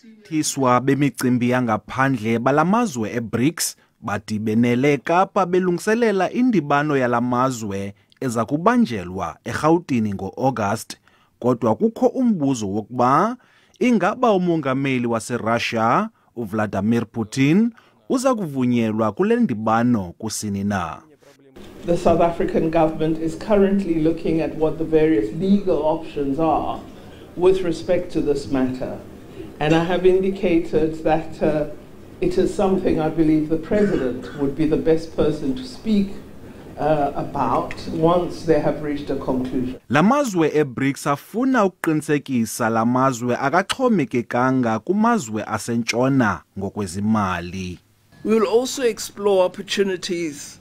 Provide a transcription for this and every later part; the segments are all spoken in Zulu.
Tiswa bemicimbi yangaphandle balamazwe eBRICS badibenele ekapa belungiselela indibano yalamazwe eza kubanjelwa eGauteng ngo-August, kodwa kukho umbuzo wokuba ingaba umongameli waseRussia uVladimir Putin uza kuvunyelwa kule ndibano kusini na. The South African government is currently looking at what the various legal options are with respect to this matter. And I have indicated that it is something I believe the President would be the best person to speak about once they have reached a conclusion. Lamazwe eBRICS afuna ukuqinisekisa lamazwe akaxhomekekanga kumazwe asentshona ngokwezimali. We will also explore opportunities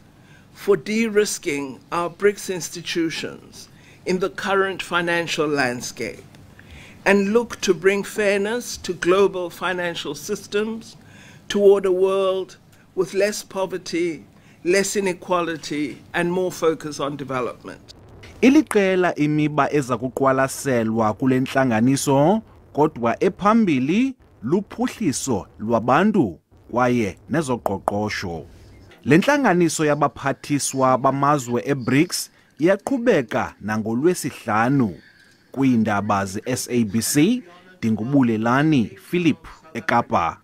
for de-risking our BRICS institutions in the current financial landscape and look to bring fairness to global financial systems toward a world with less poverty, less inequality and more focus on development. Iliqela imiba eza kuqwalaselwa kule ntlanganiso kodwa ephambili luphuhliso lwabantu kwaye nezoqoqosho. Le ntlanganiso yabaphathiswa bamazwe eBRICS iyaqhubeka nangolwesihlanu. Kwiindaba ze-SABC, Dingubulelani Philip, ekapa.